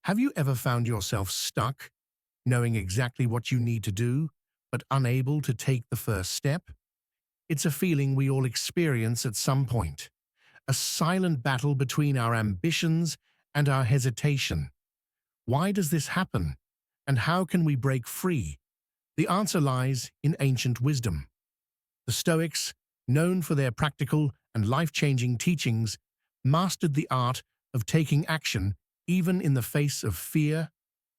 Have you ever found yourself stuck, knowing exactly what you need to do, but unable to take the first step? It's a feeling we all experience at some point, a silent battle between our ambitions and our hesitation. Why does this happen? And how can we break free? The answer lies in ancient wisdom. The Stoics, known for their practical and life-changing teachings, mastered the art of taking action even in the face of fear,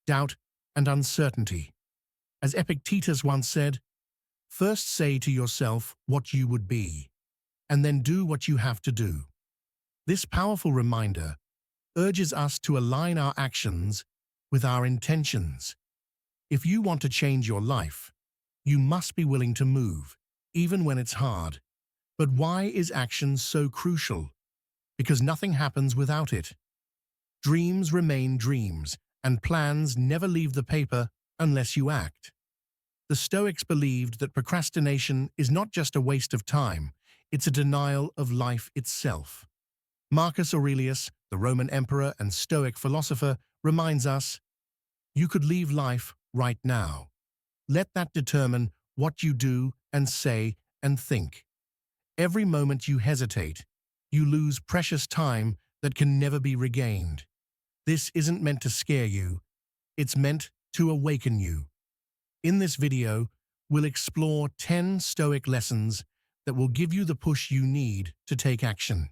doubt, and uncertainty. As Epictetus once said, "First say to yourself what you would be, and then do what you have to do." This powerful reminder urges us to align our actions with our intentions. If you want to change your life, you must be willing to move, even when it's hard. But why is action so crucial? Because nothing happens without it. Dreams remain dreams, and plans never leave the paper unless you act. The Stoics believed that procrastination is not just a waste of time, it's a denial of life itself. Marcus Aurelius, the Roman emperor and Stoic philosopher, reminds us, "You could leave life right now. Let that determine what you do and say and think. Every moment you hesitate, you lose precious time that can never be regained." This isn't meant to scare you, it's meant to awaken you. In this video, we'll explore 10 Stoic lessons that will give you the push you need to take action.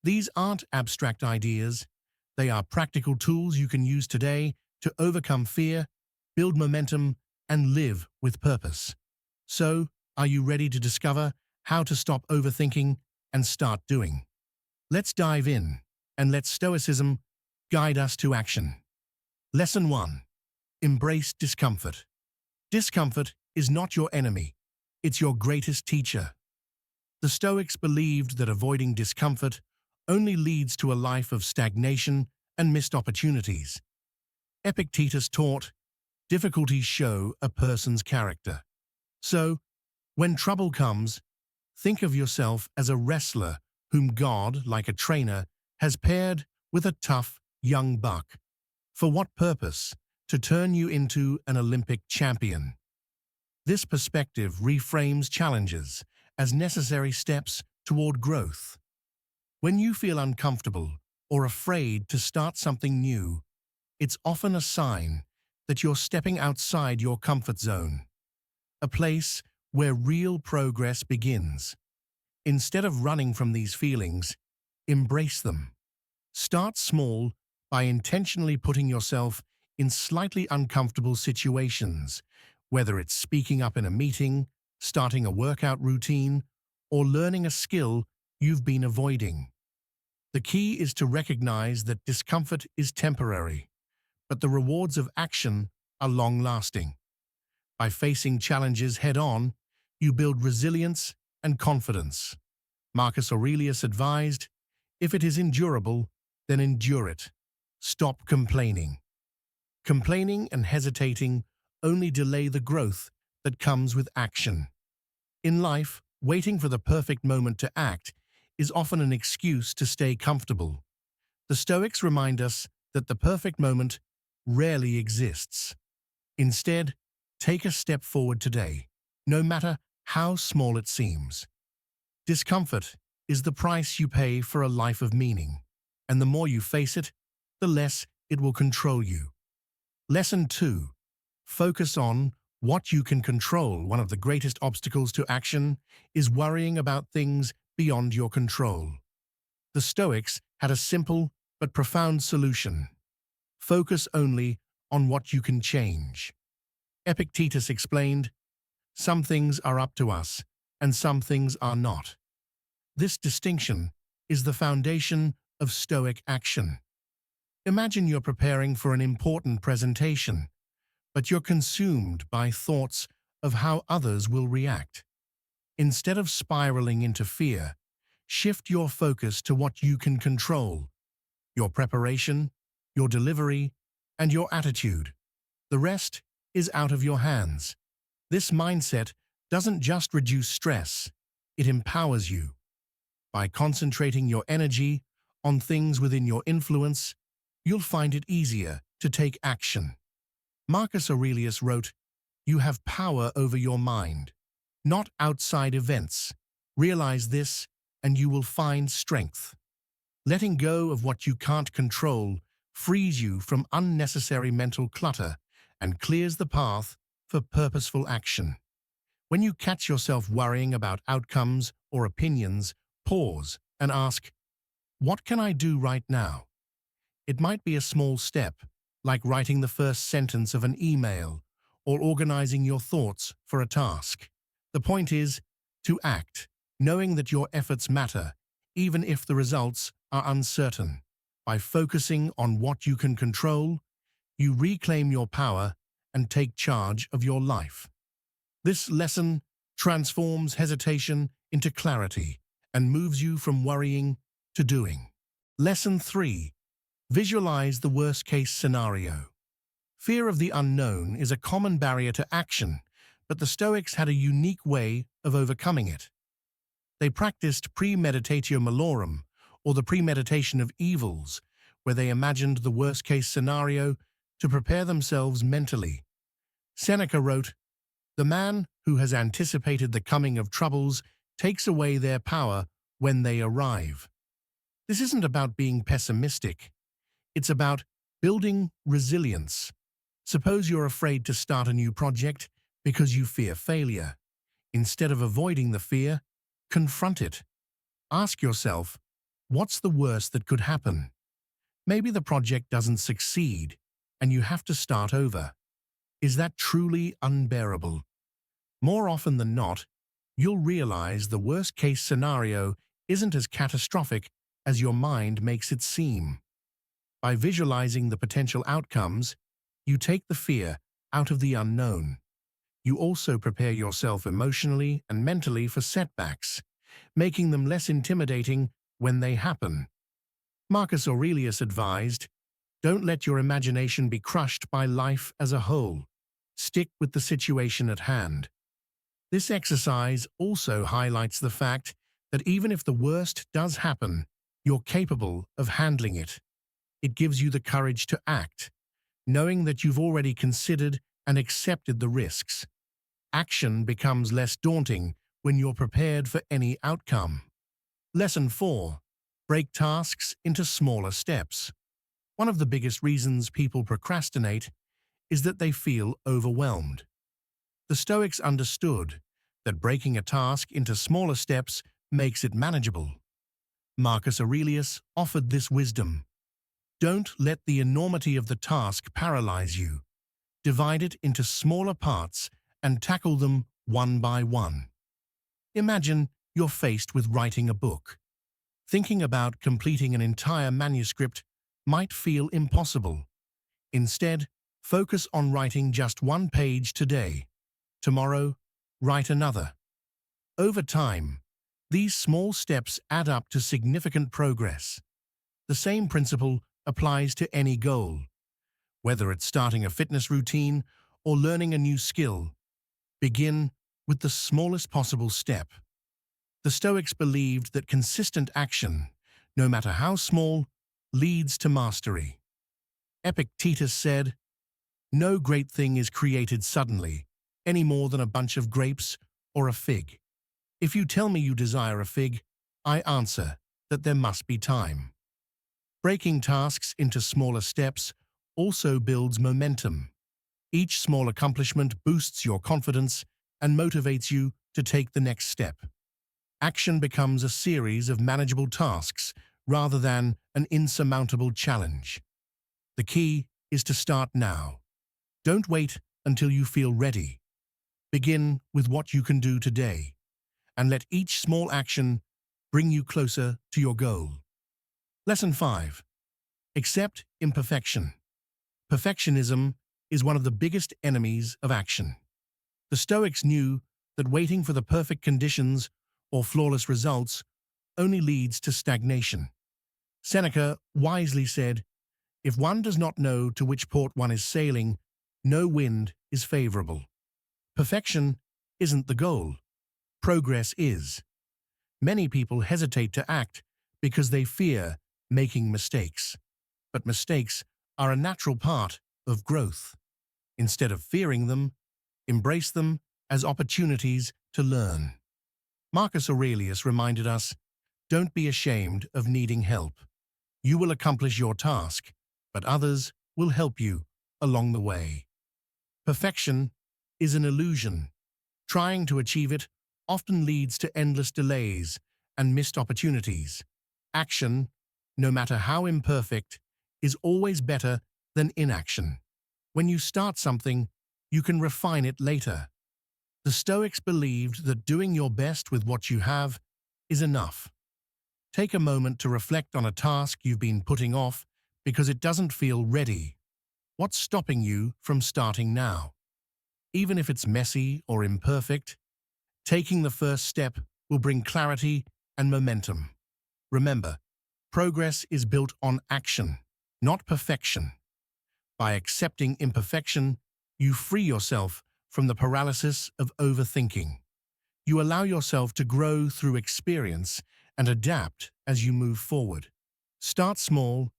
These aren't abstract ideas, they are practical tools you can use today to overcome fear, build momentum, and live with purpose. So, are you ready to discover how to stop overthinking and start doing? Let's dive in, and let Stoicism guide us to action. Lesson 1. Embrace discomfort. Discomfort is not your enemy, it's your greatest teacher. The Stoics believed that avoiding discomfort only leads to a life of stagnation and missed opportunities. Epictetus taught, difficulties show a person's character. So, when trouble comes, think of yourself as a wrestler whom God, like a trainer, has paired with a tough, young buck. For what purpose? To turn you into an Olympic champion. This perspective reframes challenges as necessary steps toward growth. When you feel uncomfortable or afraid to start something new, it's often a sign that you're stepping outside your comfort zone, a place where real progress begins. Instead of running from these feelings, embrace them. Start small by intentionally putting yourself in slightly uncomfortable situations, whether it's speaking up in a meeting, starting a workout routine, or learning a skill you've been avoiding. The key is to recognize that discomfort is temporary, but the rewards of action are long-lasting. By facing challenges head-on, you build resilience and confidence. Marcus Aurelius advised, "If it is endurable, then endure it. Stop complaining." Complaining and hesitating only delay the growth that comes with action. In life, waiting for the perfect moment to act is often an excuse to stay comfortable. The Stoics remind us that the perfect moment rarely exists. Instead, take a step forward today, no matter how small it seems. Discomfort is the price you pay for a life of meaning, and the more you face it, the less it will control you. Lesson 2. Focus on what you can control. One of the greatest obstacles to action is worrying about things beyond your control. The Stoics had a simple but profound solution. Focus only on what you can change. Epictetus explained, "Some things are up to us, and some things are not." This distinction is the foundation of Stoic action. Imagine you're preparing for an important presentation, but you're consumed by thoughts of how others will react. Instead of spiraling into fear, shift your focus to what you can control: your preparation, your delivery, and your attitude. The rest is out of your hands. This mindset doesn't just reduce stress, it empowers you. By concentrating your energy on things within your influence, you'll find it easier to take action. Marcus Aurelius wrote, "You have power over your mind, not outside events. Realize this, and you will find strength." Letting go of what you can't control frees you from unnecessary mental clutter and clears the path for purposeful action. When you catch yourself worrying about outcomes or opinions, pause and ask, "What can I do right now?" It might be a small step, like writing the first sentence of an email or organizing your thoughts for a task. The point is to act, knowing that your efforts matter, even if the results are uncertain. By focusing on what you can control, you reclaim your power and take charge of your life. This lesson transforms hesitation into clarity and moves you from worrying to doing. Lesson 3. Visualize the worst-case scenario. Fear of the unknown is a common barrier to action, but the Stoics had a unique way of overcoming it. They practiced premeditatio malorum, or the premeditation of evils, where they imagined the worst-case scenario to prepare themselves mentally. Seneca wrote, "The man who has anticipated the coming of troubles takes away their power when they arrive." This isn't about being pessimistic. It's about building resilience. Suppose you're afraid to start a new project because you fear failure. Instead of avoiding the fear, confront it. Ask yourself, what's the worst that could happen? Maybe the project doesn't succeed and you have to start over. Is that truly unbearable? More often than not, you'll realize the worst-case scenario isn't as catastrophic as your mind makes it seem. By visualizing the potential outcomes, you take the fear out of the unknown. You also prepare yourself emotionally and mentally for setbacks, making them less intimidating when they happen. Marcus Aurelius advised, "Don't let your imagination be crushed by life as a whole. Stick with the situation at hand." This exercise also highlights the fact that even if the worst does happen, you're capable of handling it. It gives you the courage to act, knowing that you've already considered and accepted the risks. Action becomes less daunting when you're prepared for any outcome. Lesson 4. Break tasks into smaller steps. One of the biggest reasons people procrastinate is that they feel overwhelmed. The Stoics understood that breaking a task into smaller steps makes it manageable. Marcus Aurelius offered this wisdom. Don't let the enormity of the task paralyze you. Divide it into smaller parts and tackle them one by one. Imagine you're faced with writing a book. Thinking about completing an entire manuscript might feel impossible. Instead, focus on writing just one page today. Tomorrow, write another. Over time, these small steps add up to significant progress. The same principle applies to any goal. Whether it's starting a fitness routine or learning a new skill, begin with the smallest possible step. The Stoics believed that consistent action, no matter how small, leads to mastery. Epictetus said, "No great thing is created suddenly, any more than a bunch of grapes or a fig. If you tell me you desire a fig, I answer that there must be time." Breaking tasks into smaller steps also builds momentum. Each small accomplishment boosts your confidence and motivates you to take the next step. Action becomes a series of manageable tasks rather than an insurmountable challenge. The key is to start now. Don't wait until you feel ready. Begin with what you can do today, and let each small action bring you closer to your goal. Lesson 5. Accept imperfection. Perfectionism is one of the biggest enemies of action. The Stoics knew that waiting for the perfect conditions or flawless results only leads to stagnation. Seneca wisely said, "If one does not know to which port one is sailing, no wind is favorable." Perfection isn't the goal. Progress is. Many people hesitate to act because they fear making mistakes. but mistakes are a natural part of growth. Instead of fearing them, embrace them as opportunities to learn. Marcus Aurelius reminded us, don't be ashamed of needing help. You will accomplish your task, but others will help you along the way. Perfection is an illusion. Trying to achieve it often leads to endless delays and missed opportunities. Action, no matter how imperfect, is always better than inaction. When you start something, you can refine it later. The Stoics believed that doing your best with what you have is enough. Take a moment to reflect on a task you've been putting off because it doesn't feel ready. What's stopping you from starting now? Even if it's messy or imperfect, taking the first step will bring clarity and momentum. Remember, progress is built on action, not perfection. By accepting imperfection, you free yourself from the paralysis of overthinking. You allow yourself to grow through experience and adapt as you move forward. Start small,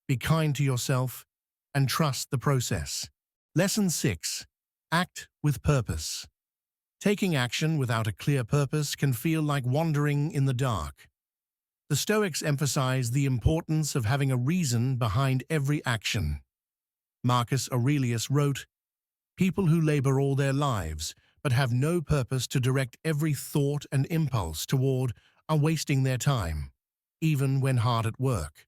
be kind to yourself, and trust the process. Lesson 6. Act with purpose. Taking action without a clear purpose can feel like wandering in the dark. The Stoics emphasize the importance of having a reason behind every action. Marcus Aurelius wrote, "People who labor all their lives but have no purpose to direct every thought and impulse toward are wasting their time, even when hard at work."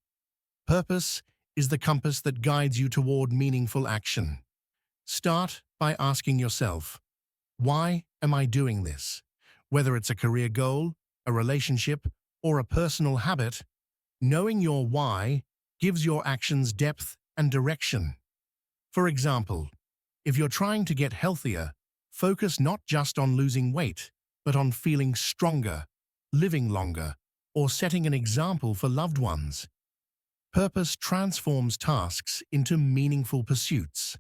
Purpose is the compass that guides you toward meaningful action. Start by asking yourself, why am I doing this? Whether it's a career goal, a relationship, or a personal habit, knowing your why gives your actions depth and direction. For example, if you're trying to get healthier, focus not just on losing weight, but on feeling stronger, living longer, or setting an example for loved ones. Purpose transforms tasks into meaningful pursuits.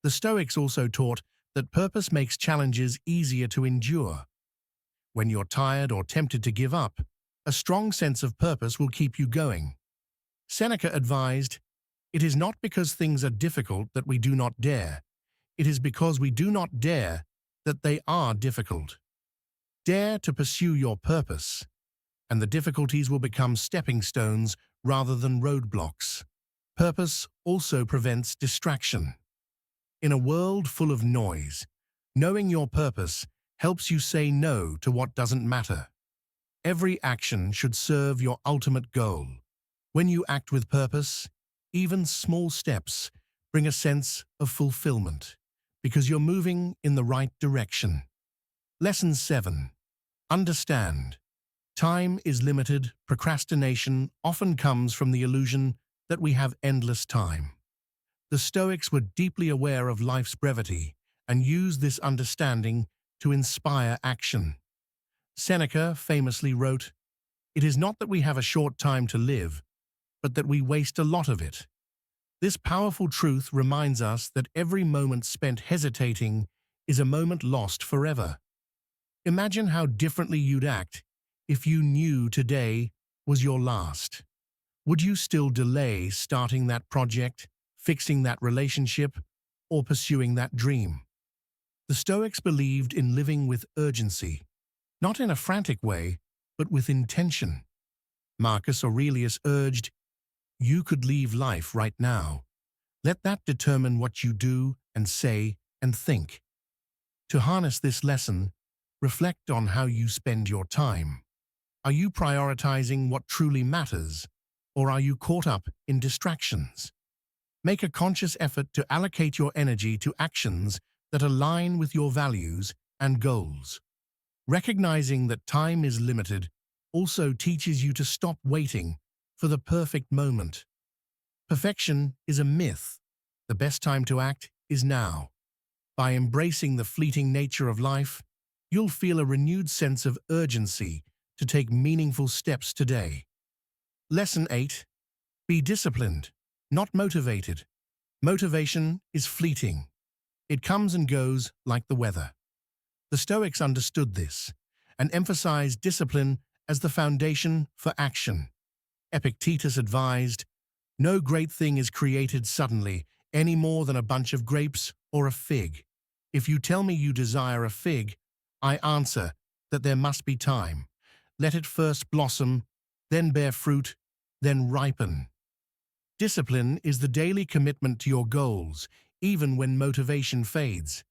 The Stoics also taught that purpose makes challenges easier to endure. When you're tired or tempted to give up, a strong sense of purpose will keep you going. Seneca advised, "It is not because things are difficult that we do not dare. It is because we do not dare that they are difficult." Dare to pursue your purpose, and the difficulties will become stepping stones rather than roadblocks. Purpose also prevents distraction. In a world full of noise, knowing your purpose helps you say no to what doesn't matter. Every action should serve your ultimate goal. When you act with purpose, even small steps bring a sense of fulfillment, because you're moving in the right direction. Lesson 7. Understand. Time is limited. Procrastination often comes from the illusion that we have endless time. The Stoics were deeply aware of life's brevity and used this understanding to inspire action. Seneca famously wrote, "It is not that we have a short time to live, but that we waste a lot of it." This powerful truth reminds us that every moment spent hesitating is a moment lost forever. Imagine how differently you'd act if you knew today was your last. Would you still delay starting that project, fixing that relationship, or pursuing that dream? The Stoics believed in living with urgency, not in a frantic way, but with intention. Marcus Aurelius urged, "You could leave life right now. Let that determine what you do and say and think." To harness this lesson, reflect on how you spend your time. Are you prioritizing what truly matters, or are you caught up in distractions? Make a conscious effort to allocate your energy to actions that align with your values and goals. Recognizing that time is limited also teaches you to stop waiting for the perfect moment. Perfection is a myth. The best time to act is now. By embracing the fleeting nature of life, you'll feel a renewed sense of urgency to take meaningful steps today. Lesson 8. Be disciplined, not motivated. Motivation is fleeting. It comes and goes like the weather. The Stoics understood this and emphasized discipline as the foundation for action. Epictetus advised, No great thing is created suddenly, any more than a bunch of grapes or a fig. If you tell me you desire a fig, I answer that there must be time. Let it first blossom, then bear fruit, then ripen. Discipline is the daily commitment to your goals, even when motivation fades.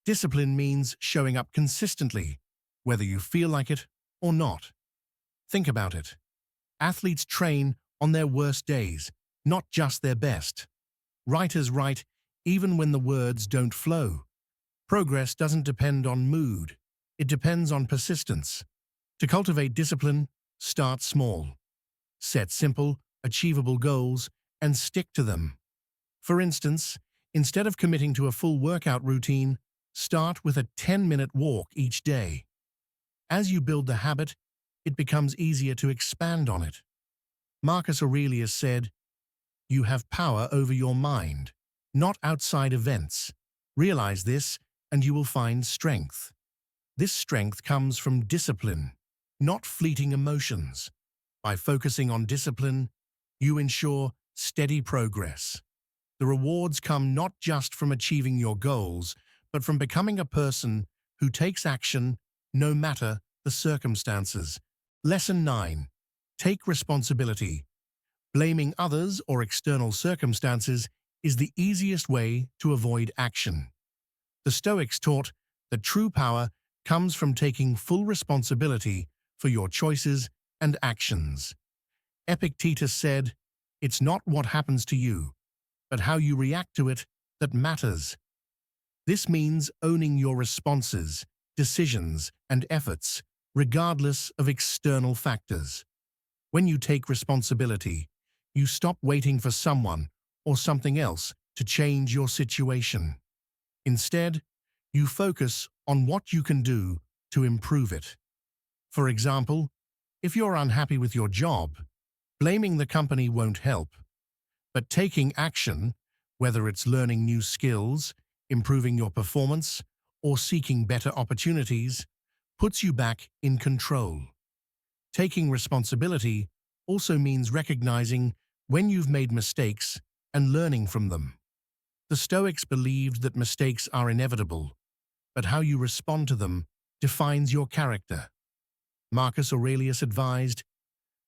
Discipline means showing up consistently, whether you feel like it or not. Think about it. Athletes train on their worst days, not just their best. Writers write even when the words don't flow. Progress doesn't depend on mood. It depends on persistence. To cultivate discipline, start small. Set simple, achievable goals and stick to them. For instance, instead of committing to a full workout routine, start with a 10-minute walk each day. As you build the habit, it becomes easier to expand on it. Marcus Aurelius said, "You have power over your mind, not outside events. Realize this, and you will find strength." This strength comes from discipline, not fleeting emotions. By focusing on discipline, you ensure steady progress. The rewards come not just from achieving your goals, but from becoming a person who takes action no matter the circumstances. Lesson 9. Take responsibility. Blaming others or external circumstances is the easiest way to avoid action. The Stoics taught that true power comes from taking full responsibility for your choices and actions. Epictetus said, "It's not what happens to you, but how you react to it that matters." This means owning your responses, decisions, and efforts, regardless of external factors. When you take responsibility, you stop waiting for someone or something else to change your situation. Instead, you focus on what you can do to improve it. For example, if you're unhappy with your job, blaming the company won't help. But taking action, whether it's learning new skills, improving your performance, or seeking better opportunities, puts you back in control. Taking responsibility also means recognizing when you've made mistakes and learning from them. The Stoics believed that mistakes are inevitable, but how you respond to them defines your character. Marcus Aurelius advised,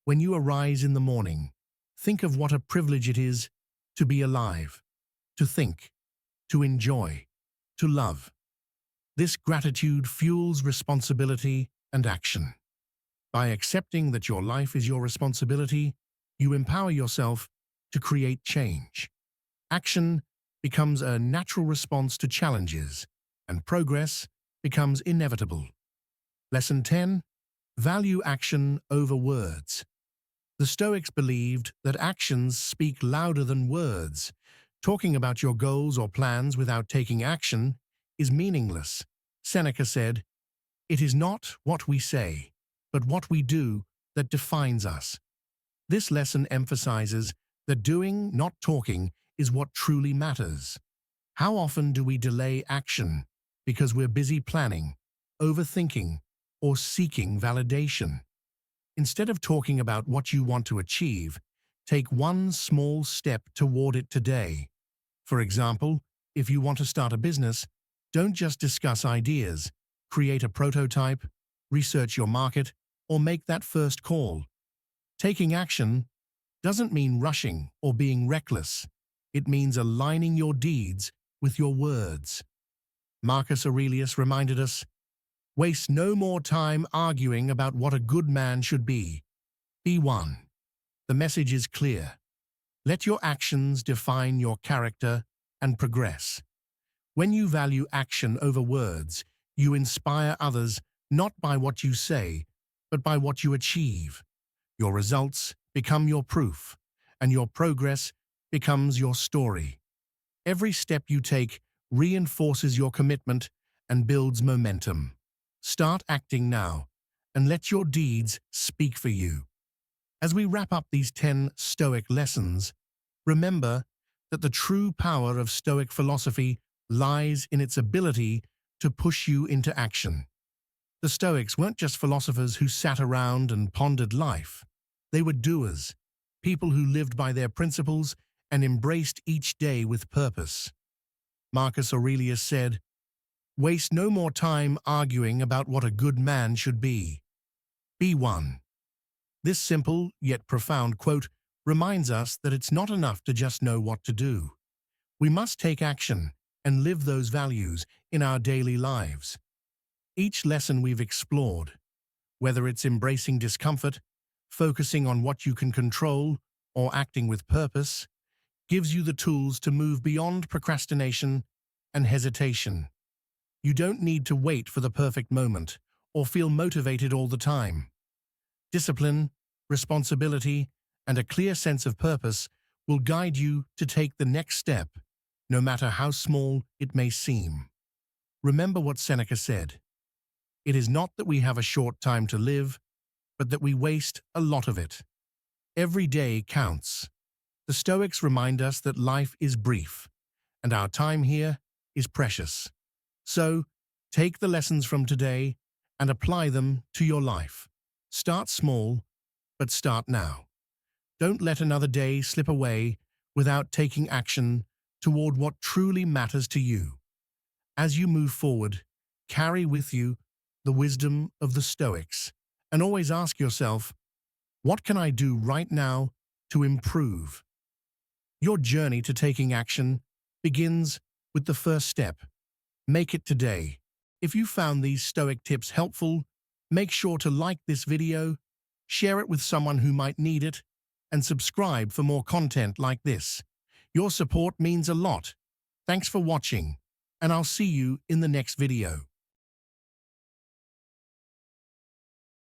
"When you arise in the morning, think of what a privilege it is to be alive, to think, to enjoy, to love." This gratitude fuels responsibility and action. By accepting that your life is your responsibility, you empower yourself to create change. Action becomes a natural response to challenges, and progress becomes inevitable. Lesson 10. Value action over words. The Stoics believed that actions speak louder than words. Talking about your goals or plans without taking action is meaningless. Seneca said, "It is not what we say, but what we do that defines us." This lesson emphasizes that doing, not talking, is what truly matters. How often do we delay action because we're busy planning, overthinking, or seeking validation? Instead of talking about what you want to achieve, take one small step toward it today. For example, if you want to start a business, don't just discuss ideas. Create a prototype, research your market, or make that first call. Taking action doesn't mean rushing or being reckless. It means aligning your deeds with your words. Marcus Aurelius reminded us, "Waste no more time arguing about what a good man should be. Be one." The message is clear. Let your actions define your character and progress. When you value action over words, you inspire others not by what you say, but by what you achieve. Your results become your proof, and your progress becomes your story. Every step you take reinforces your commitment and builds momentum. Start acting now, and let your deeds speak for you. As we wrap up these 10 Stoic lessons, remember that the true power of Stoic philosophy lies in its ability to push you into action. The Stoics weren't just philosophers who sat around and pondered life. They were doers, people who lived by their principles and embraced each day with purpose. Marcus Aurelius said, "Waste no more time arguing about what a good man should be. Be one." This simple yet profound quote reminds us that it's not enough to just know what to do. We must take action and live those values in our daily lives. Each lesson we've explored, whether it's embracing discomfort, focusing on what you can control, or acting with purpose, gives you the tools to move beyond procrastination and hesitation. You don't need to wait for the perfect moment or feel motivated all the time. Discipline, responsibility, and a clear sense of purpose will guide you to take the next step, no matter how small it may seem. Remember what Seneca said, "It is not that we have a short time to live, but that we waste a lot of it." Every day counts. The Stoics remind us that life is brief, and our time here is precious. So, take the lessons from today and apply them to your life. Start small, but start now. Don't let another day slip away without taking action toward what truly matters to you. As you move forward, carry with you the wisdom of the Stoics, and always ask yourself, what can I do right now to improve? Your journey to taking action begins with the first step. Make it today. If you found these Stoic tips helpful, make sure to like this video, share it with someone who might need it, and subscribe for more content like this. Your support means a lot. Thanks for watching, and I'll see you in the next video.